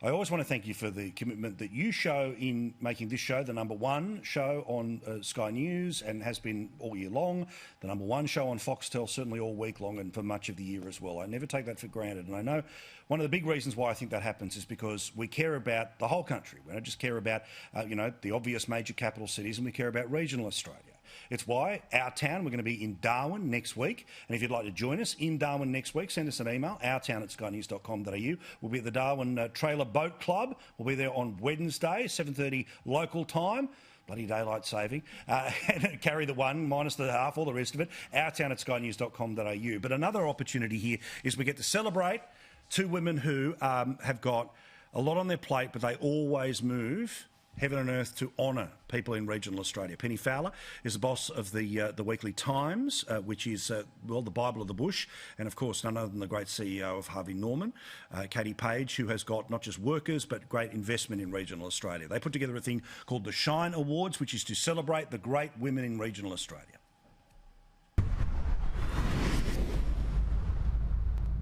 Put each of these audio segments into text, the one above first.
I always want to thank you for the commitment that you show in making this show the number one show on Sky News and has been all year long, the number one show on Foxtel certainly all week long and for much of the year as well. I never take that for granted, and I know one of the big reasons why I think that happens is because we care about the whole country. We don't just care about, the obvious major capital cities, and we care about regional Australia. It's why our town, we're going to be in Darwin next week. And if you'd like to join us in Darwin next week, send us an email, ourtown@skynews.com.au. We'll be at the Darwin Trailer Boat Club. We'll be there on Wednesday, 7:30 local time. Bloody daylight saving. And carry the one, minus the half, all the rest of it. Ourtown@skynews.com.au. But another opportunity here is we get to celebrate two women who have got a lot on their plate, but they always move heaven and earth to honour people in regional Australia. Penny Fowler is the boss of the Weekly Times, which is, the Bible of the Bush, and of course none other than the great CEO of Harvey Norman, Katie Page, who has got not just workers but great investment in regional Australia. They put together a thing called the Shine Awards, which is to celebrate the great women in regional Australia.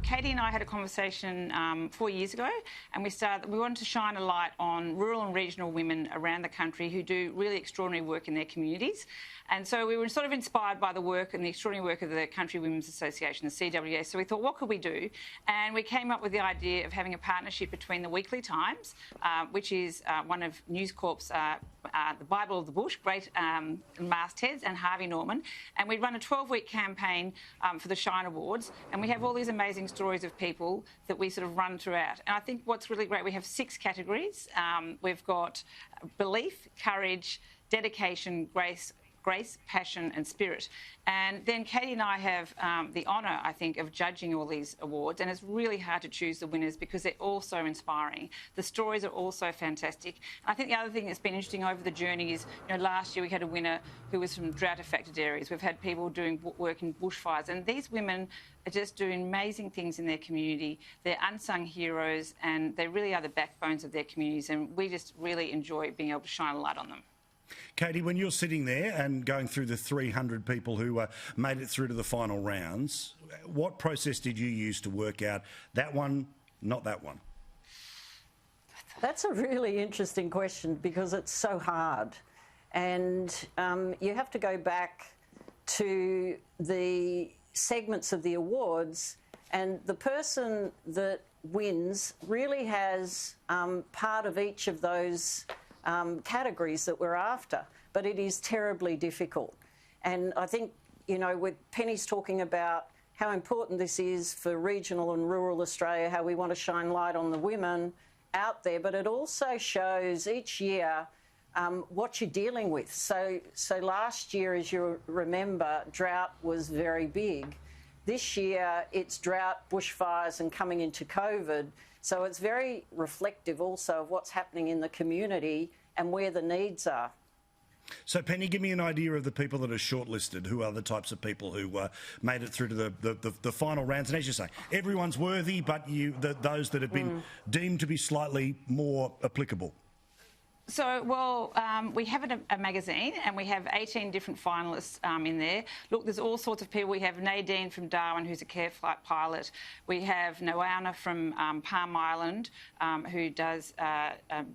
Katie and I had a conversation 4 years ago, and we wanted to shine a light on rural and regional women around the country who do really extraordinary work in their communities. And so we were sort of inspired by the work and the extraordinary work of the Country Women's Association, the CWA. So we thought, what could we do? And we came up with the idea of having a partnership between the Weekly Times, which is one of News Corp's the Bible of the Bush, great mastheads, and Harvey Norman. And we run a 12-week campaign for the Shine Awards, and we have all these amazing stories of people that we sort of run throughout. And I think what's really great, we have 6 categories. We've got belief, courage, dedication, grace, passion and spirit. And then Katie and I have the honour, I think, of judging all these awards, and it's really hard to choose the winners because they're all so inspiring. The stories are also fantastic. And I think the other thing that's been interesting over the journey is, last year we had a winner who was from drought-affected areas. We've had people doing work in bushfires, and these women are just doing amazing things in their community. They're unsung heroes, and they really are the backbones of their communities, and we just really enjoy being able to shine a light on them. Katie, when you're sitting there and going through the 300 people who made it through to the final rounds, what process did you use to work out that one, not that one? That's a really interesting question because it's so hard. And you have to go back to the segments of the awards, and the person that wins really has part of each of those categories that we're after, but it is terribly difficult. And I think, with Penny's talking about how important this is for regional and rural Australia, how we want to shine light on the women out there, but it also shows each year what you're dealing with. So last year, as you remember, drought was very big. This year, it's drought, bushfires and coming into COVID. So it's very reflective also of what's happening in the community and where the needs are. So, Penny, give me an idea of the people that are shortlisted. Who are the types of people who made it through to the final rounds? And as you say, everyone's worthy, but those that have been deemed to be slightly more applicable. So, we have a magazine and we have 18 different finalists in there. Look, there's all sorts of people. We have Nadine from Darwin, who's a care flight pilot. We have Noana from Palm Island, who does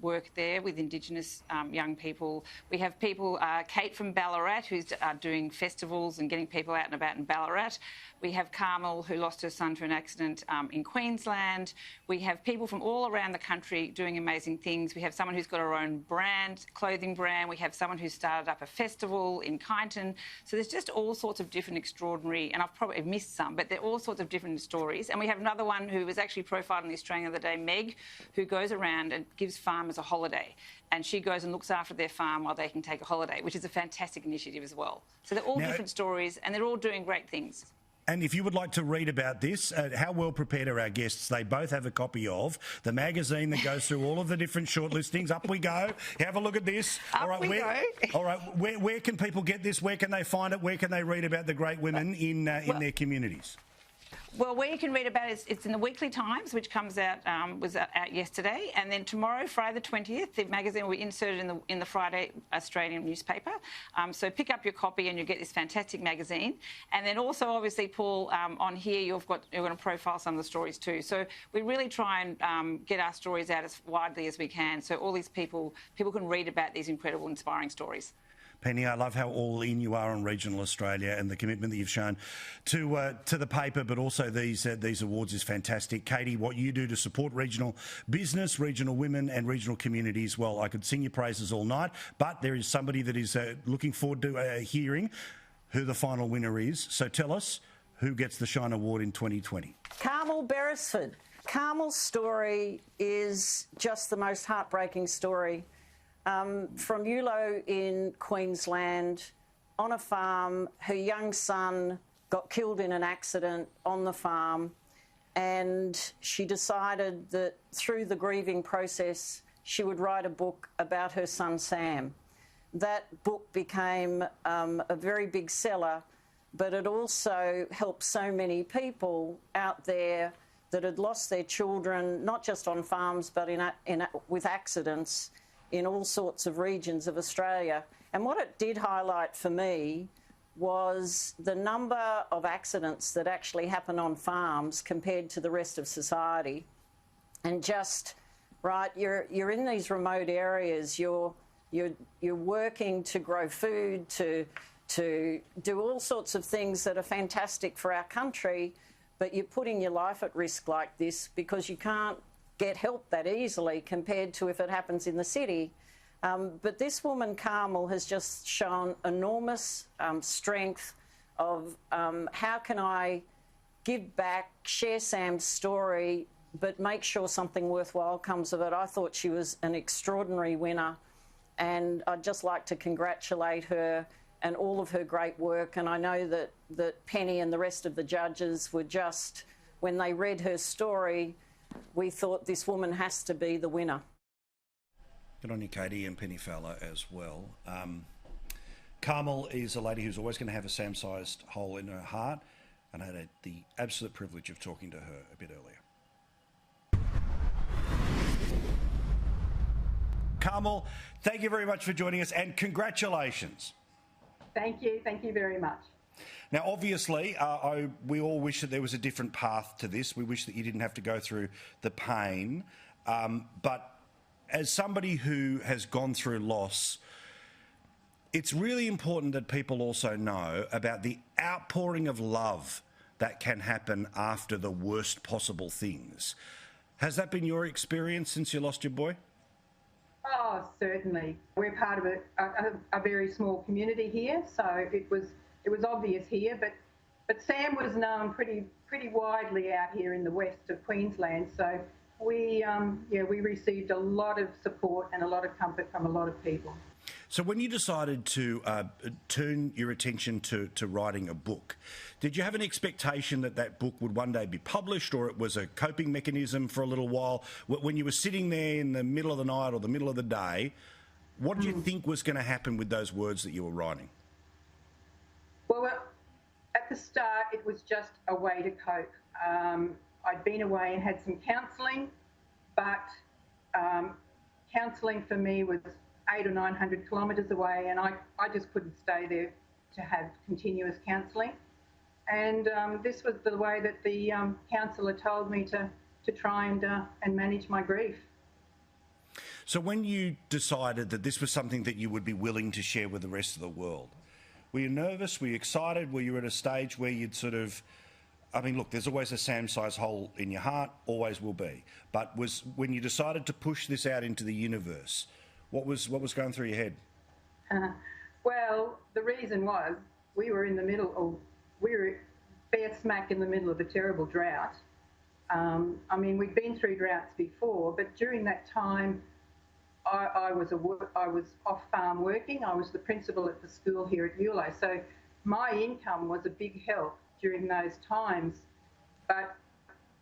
work there with Indigenous young people. We have people, Kate from Ballarat, who's doing festivals and getting people out and about in Ballarat. We have Carmel, who lost her son to an accident in Queensland. We have people from all around the country doing amazing things. We have someone who's got her own clothing brand. We have someone who started up a festival in Kyneton. So there's just all sorts of different extraordinary, and I've probably missed some, but they're all sorts of different stories. And we have another one who was actually profiled in the Australian the other day, Meg, who goes around and gives farmers a holiday. And she goes and looks after their farm while they can take a holiday, which is a fantastic initiative as well. So they're all different stories and they're all doing great things. And if you would like to read about this, how well prepared are our guests? They both have a copy of the magazine that goes through all of the different shortlistings. Up we go. Have a look at this. All right, where can people get this? Where can they find it? Where can they read about the great women in their communities? Well, where you can read about it, it's in the Weekly Times, which comes out, was out yesterday. And then tomorrow, Friday the 20th, the magazine will be inserted in the Friday Australian newspaper. So pick up your copy and you'll get this fantastic magazine. And then also, obviously, Paul, on here, you're going to profile some of the stories too. So we really try and get our stories out as widely as we can, so all these people can read about these incredible, inspiring stories. Penny, I love how all in you are on regional Australia and the commitment that you've shown to the paper, but also these awards is fantastic. Katie, what you do to support regional business, regional women and regional communities, well, I could sing your praises all night, but there is somebody that is looking forward to hearing who the final winner is. So tell us who gets the Shine Award in 2020. Carmel Beresford. Carmel's story is just the most heartbreaking story. From Yulo in Queensland, on a farm, her young son got killed in an accident on the farm, and she decided that through the grieving process she would write a book about her son Sam. That book became a very big seller, but it also helped so many people out there that had lost their children, not just on farms, but with accidents in all sorts of regions of Australia. And what it did highlight for me was the number of accidents that actually happen on farms compared to the rest of society. And just, right, you're in these remote areas, you're working to grow food, to do all sorts of things that are fantastic for our country, but you're putting your life at risk like this because you can't get help that easily compared to if it happens in the city. But this woman, Carmel, has just shown enormous strength of how can I give back, share Sam's story, but make sure something worthwhile comes of it. I thought she was an extraordinary winner, and I'd just like to congratulate her and all of her great work. And I know that Penny and the rest of the judges were just, when they read her story, we thought this woman has to be the winner. Good on you, Katie, and Penny Fowler as well. Carmel is a lady who's always going to have a Sam-sized hole in her heart, and I had the absolute privilege of talking to her a bit earlier. Carmel, thank you very much for joining us, and congratulations. Thank you very much. Now, obviously, we all wish that there was a different path to this. We wish that you didn't have to go through the pain. But as somebody who has gone through loss, it's really important that people also know about the outpouring of love that can happen after the worst possible things. Has that been your experience since you lost your boy? Oh, certainly. We're part of a very small community here, so it was obvious here, but Sam was known pretty widely out here in the west of Queensland. So we received a lot of support and a lot of comfort from a lot of people. So when you decided to turn your attention to writing a book, did you have an expectation that that book would one day be published, or it was a coping mechanism for a little while? When you were sitting there in the middle of the night or the middle of the day, what did you think was going to happen with those words that you were writing? Well, at the start, it was just a way to cope. I'd been away and had some counselling, but counselling for me was 800 or 900 kilometres away, and I just couldn't stay there to have continuous counselling. And this was the way that the counsellor told me to try and manage my grief. So when you decided that this was something that you would be willing to share with the rest of the world, were you nervous? Were you excited? Were you at a stage where you'd sort of, I mean, look, there's always a Sam-sized hole in your heart, always will be. But when you decided to push this out into the universe, what was going through your head? Well, the reason was we were bare smack in the middle of a terrible drought. I mean, we'd been through droughts before, but during that time, I was off farm working. I was the principal at the school here at Yulo, so my income was a big help during those times. But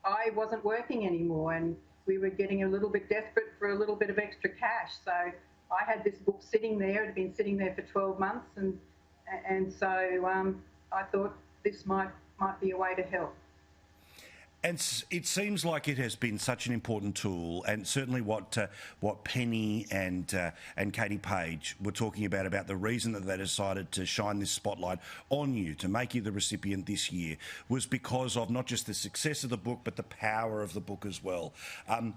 I wasn't working anymore, and we were getting a little bit desperate for a little bit of extra cash. So I had this book sitting there. It had been sitting there for 12 months, and so I thought this might be a way to help. And it seems like it has been such an important tool, and certainly what Penny and Katie Page were talking about the reason that they decided to shine this spotlight on you, to make you the recipient this year, was because of not just the success of the book, but the power of the book as well. I'm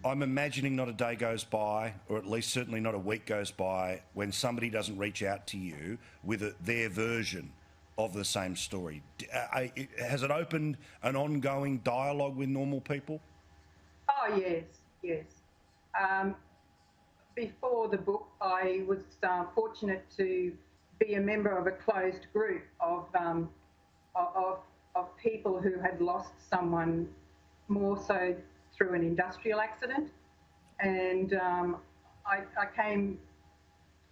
imagining not a day goes by, or at least certainly not a week goes by, when somebody doesn't reach out to you with their version of the same story. Has it opened an ongoing dialogue with normal people? Oh, yes, yes. Before the book, I was fortunate to be a member of a closed group of people who had lost someone, more so through an industrial accident. And I came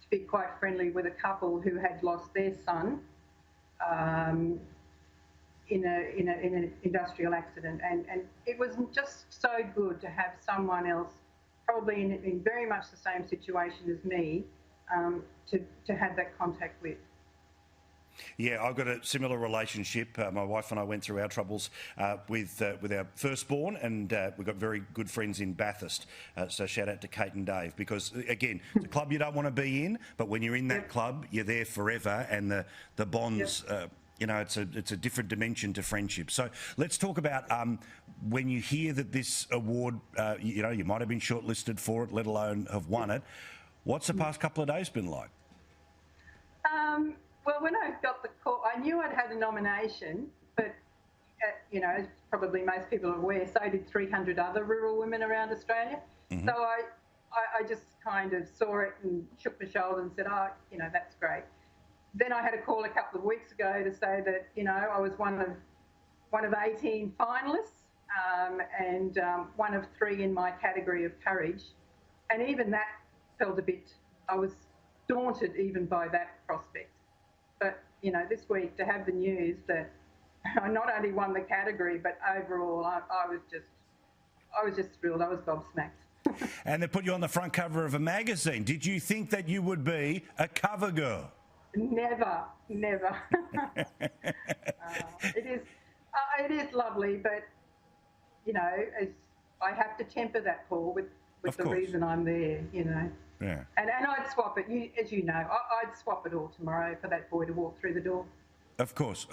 to be quite friendly with a couple who had lost their son in an industrial accident, and it was just so good to have someone else, probably in very much the same situation as me, to have that contact with. Yeah, I've got a similar relationship. My wife and I went through our troubles with our firstborn, and we've got very good friends in Bathurst. So shout out to Kate and Dave, because again, it's a club you don't want to be in, but when you're in that club, you're there forever, and the bonds. You know, it's a different dimension to friendship. So let's talk about when you hear that this award, you know, you might have been shortlisted for it, let alone have won it. What's the past couple of days been like? Well, when I got the call, I knew I'd had a nomination, but, you know, as probably most people are aware, so did 300 other rural women around Australia. Mm-hmm. So I just kind of saw it and shook my shoulder and said, oh, you know, that's great. Then I had a call a couple of weeks ago to say that, you know, I was one of 18 finalists and one of 3 in my category of courage. And even that felt a bit, I was daunted even by that prospect. But, you know, this week to have the news that I not only won the category, but overall I was just thrilled. I was gobsmacked. And they put you on the front cover of a magazine. Did you think that you would be a cover girl? Never. It is lovely, but, you know, I have to temper that, Paul, with the reason I'm there, you know. Yeah. And I'd swap it, as you know, I'd swap it all tomorrow for that boy to walk through the door. Of course.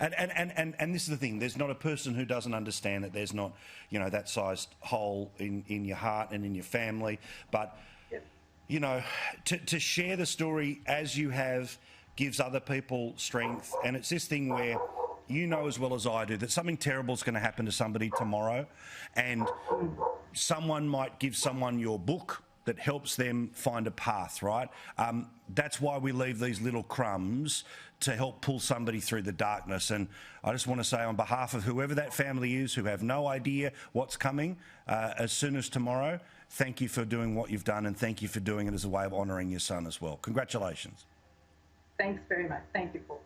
And this is the thing, there's not a person who doesn't understand that there's not, you know, that sized hole in your heart and in your family. But, you know, to share the story as you have gives other people strength. And it's this thing where you know as well as I do that something terrible is going to happen to somebody tomorrow, and someone might give someone your book that helps them find a path, right? That's why we leave these little crumbs to help pull somebody through the darkness. And I just want to say on behalf of whoever that family is who have no idea what's coming as soon as tomorrow, thank you for doing what you've done, and thank you for doing it as a way of honouring your son as well. Congratulations. Thanks very much. Thank you, Paul.